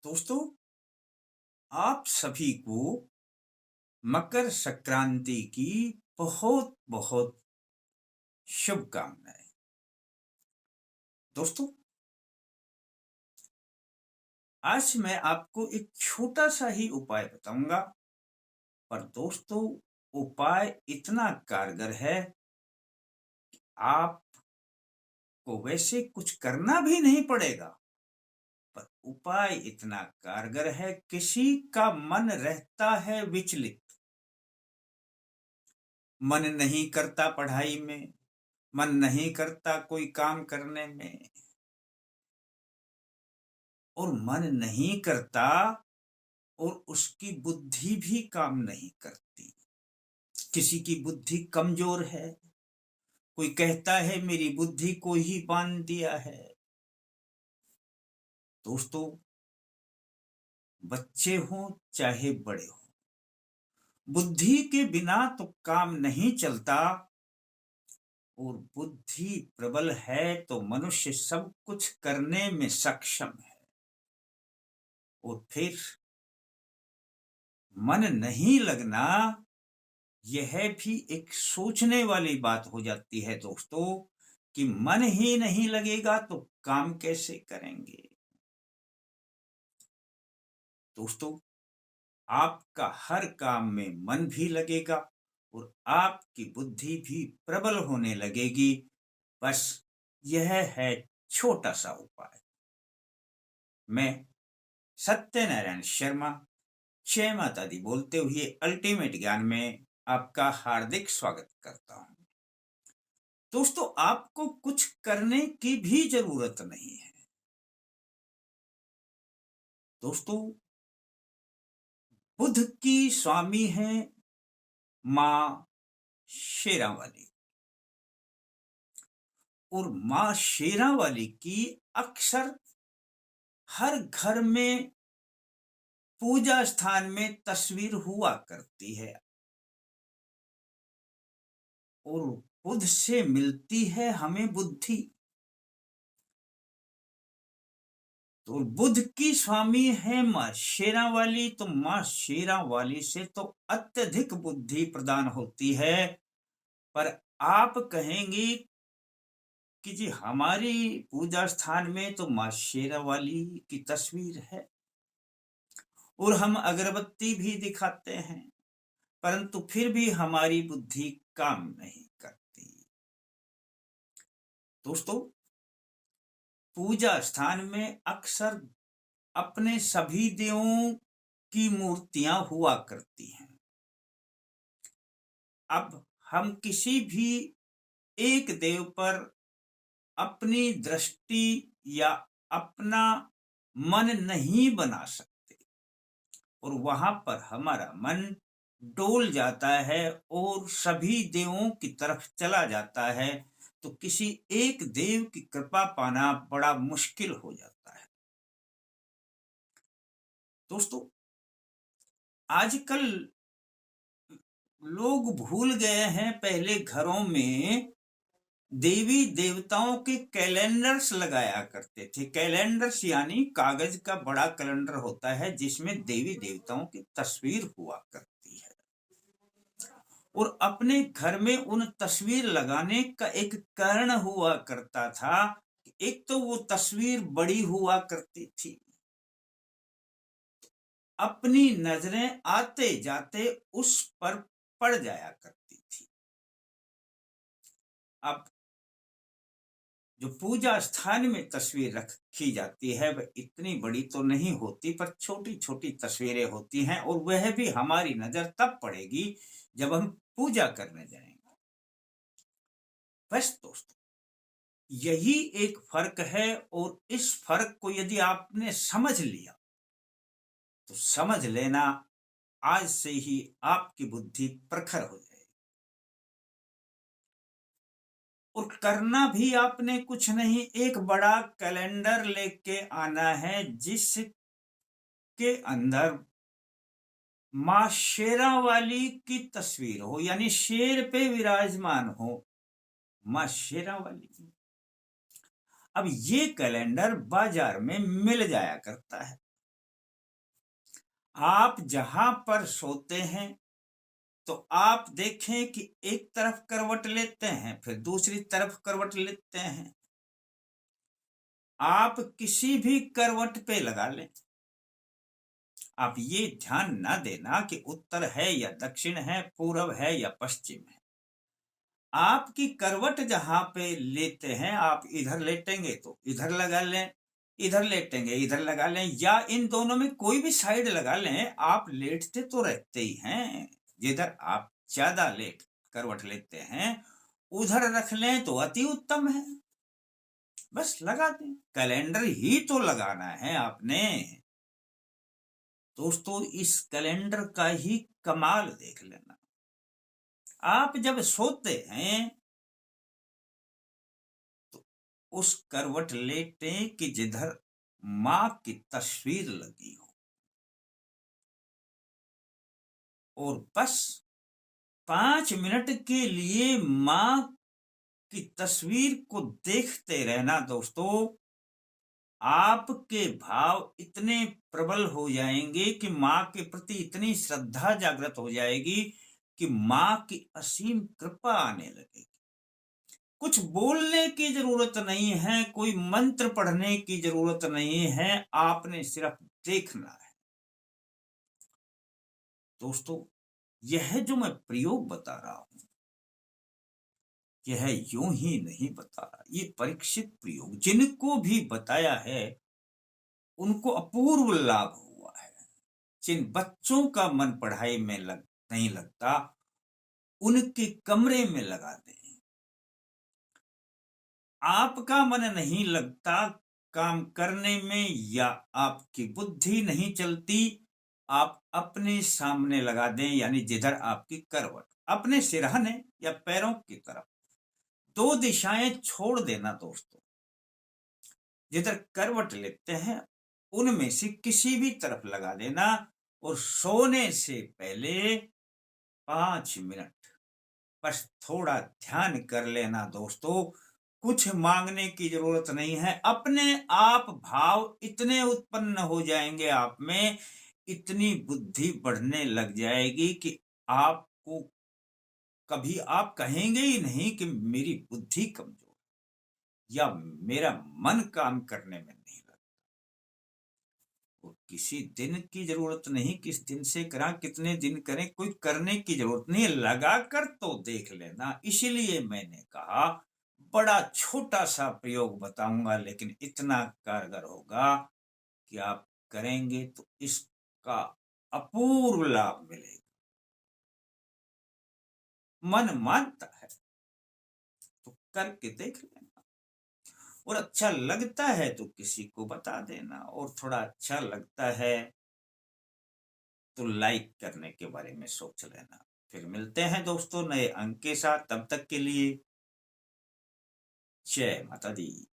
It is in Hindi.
दोस्तों, आप सभी को मकर संक्रांति की बहुत बहुत शुभकामनाएं। दोस्तों, आज मैं आपको एक छोटा सा ही उपाय बताऊंगा, पर दोस्तों उपाय इतना कारगर है। आपको वैसे कुछ करना भी नहीं पड़ेगा, पर उपाय इतना कारगर है। किसी का मन रहता है विचलित, मन नहीं करता पढ़ाई में, मन नहीं करता कोई काम करने में, और मन नहीं करता और उसकी बुद्धि भी काम नहीं करती। किसी की बुद्धि कमजोर है, कोई कहता है मेरी बुद्धि को ही बांध दिया है। दोस्तों, बच्चे हों चाहे बड़े हों, बुद्धि के बिना तो काम नहीं चलता। और बुद्धि प्रबल है तो मनुष्य सब कुछ करने में सक्षम है। और फिर मन नहीं लगना, यह भी एक सोचने वाली बात हो जाती है दोस्तों, कि मन ही नहीं लगेगा तो काम कैसे करेंगे। दोस्तों, आपका हर काम में मन भी लगेगा और आपकी बुद्धि भी प्रबल होने लगेगी। बस यह है छोटा सा उपाय। मैं सत्यनारायण शर्मा, जय माता दी बोलते हुए अल्टीमेट ज्ञान में आपका हार्दिक स्वागत करता हूं। दोस्तों, आपको कुछ करने की भी जरूरत नहीं है। दोस्तों, बुध की स्वामी है मां शेरावाली, और मां शेरावाली की अक्सर हर घर में पूजा स्थान में तस्वीर हुआ करती है, और बुध से मिलती है हमें बुद्धि। तो बुध की स्वामी है मां शेरावाली, तो मां शेरावाली से तो अत्यधिक बुद्धि प्रदान होती है। पर आप कहेंगे कि जी हमारी पूजा स्थान में तो मां शेरावाली की तस्वीर है और हम अगरबत्ती भी दिखाते हैं, परंतु फिर भी हमारी बुद्धि काम नहीं करती। दोस्तों, पूजा स्थान में अक्सर अपने सभी देवों की मूर्तियां हुआ करती हैं। अब हम किसी भी एक देव पर अपनी दृष्टि या अपना मन नहीं बना सकते, और वहां पर हमारा मन डोल जाता है और सभी देवों की तरफ चला जाता है, तो किसी एक देव की कृपा पाना बड़ा मुश्किल हो जाता है। दोस्तों, आजकल लोग भूल गए हैं, पहले घरों में देवी देवताओं के कैलेंडर्स लगाया करते थे। कैलेंडर्स यानी कागज का बड़ा कैलेंडर होता है जिसमें देवी देवताओं की तस्वीर हुआ करती है, और अपने घर में उन तस्वीर लगाने का एक कारण हुआ करता था। एक तो वो तस्वीर बड़ी हुआ करती थी, अपनी नजरें आते जाते उस पर पड़ जाया करती थी। अब जो पूजा स्थान में तस्वीर रखी जाती है वह इतनी बड़ी तो नहीं होती, पर छोटी छोटी तस्वीरें होती हैं, और वह भी हमारी नजर तब पड़ेगी जब हम पूजा करने जाएंगे। बस दोस्तों, यही एक फर्क है, और इस फर्क को यदि आपने समझ लिया तो समझ लेना आज से ही आपकी बुद्धि प्रखर हो जाएगी। और करना भी आपने कुछ नहीं, एक बड़ा कैलेंडर लेके आना है जिसके अंदर मां शेरावाली की तस्वीर हो, यानी शेर पे विराजमान हो मां शेरावाली। अब ये कैलेंडर बाजार में मिल जाया करता है, आप जहां पर सोते हैं तो आप देखें कि एक तरफ करवट लेते हैं, फिर दूसरी तरफ करवट लेते हैं। आप किसी भी करवट पे लगा लें, आप ये ध्यान ना देना कि उत्तर है या दक्षिण है, पूरब है या पश्चिम है। आपकी करवट जहां पे लेते हैं, आप इधर लेटेंगे तो इधर लगा लें, इधर लेटेंगे इधर लगा लें, या इन दोनों में कोई भी साइड लगा लें। आप लेटते तो रहते ही हैं, जिधर आप ज्यादा लेट करवट लेते हैं उधर रख लें तो अति उत्तम है। बस लगा दें, कैलेंडर ही तो लगाना है आपने। दोस्तों, इस कैलेंडर का ही कमाल देख लेना। आप जब सोते हैं तो उस करवट लेटें कि जिधर मां की तस्वीर लगी हो, और बस 5 मिनट के लिए मां की तस्वीर को देखते रहना। दोस्तों, आपके भाव इतने प्रबल हो जाएंगे कि मां के प्रति इतनी श्रद्धा जागृत हो जाएगी कि मां की असीम कृपा आने लगेगी। कुछ बोलने की जरूरत नहीं है, कोई मंत्र पढ़ने की जरूरत नहीं है, आपने सिर्फ देखना है। दोस्तों, यह जो मैं प्रयोग बता रहा हूं, यह यूं ही नहीं बता रहा, ये परीक्षित प्रयोग, जिनको भी बताया है उनको अपूर्व लाभ हुआ है। जिन बच्चों का मन पढ़ाई में नहीं लगता, उनके कमरे में लगा दें। आपका मन नहीं लगता काम करने में, या आपकी बुद्धि नहीं चलती, आप अपने सामने लगा दें, यानी जिधर आपकी करवट, अपने सिरहाने या पैरों की तरफ 2 दिशाएं छोड़ देना। दोस्तों, जिधर करवट लेते हैं उनमें से किसी भी तरफ लगा देना, और सोने से पहले 5 मिनट बस थोड़ा ध्यान कर लेना। दोस्तों, कुछ मांगने की जरूरत नहीं है, अपने आप भाव इतने उत्पन्न हो जाएंगे आप में, इतनी बुद्धि बढ़ने लग जाएगी कि आपको कभी आप कहेंगे ही नहीं कि मेरी बुद्धि कमजोर या मेरा मन काम करने में नहीं लगता। किसी दिन की जरूरत नहीं, किस दिन से करा, कितने दिन करें, कोई करने की जरूरत नहीं, लगा कर तो देख लेना। इसीलिए मैंने कहा बड़ा छोटा सा प्रयोग बताऊंगा, लेकिन इतना कारगर होगा कि आप करेंगे तो इसका अपूर्व लाभ मिलेगा। मन मानता है तो करके देख लेना, और अच्छा लगता है तो किसी को बता देना, और थोड़ा अच्छा लगता है तो लाइक करने के बारे में सोच लेना। फिर मिलते हैं दोस्तों नए अंक के साथ, तब तक के लिए जय माता दी।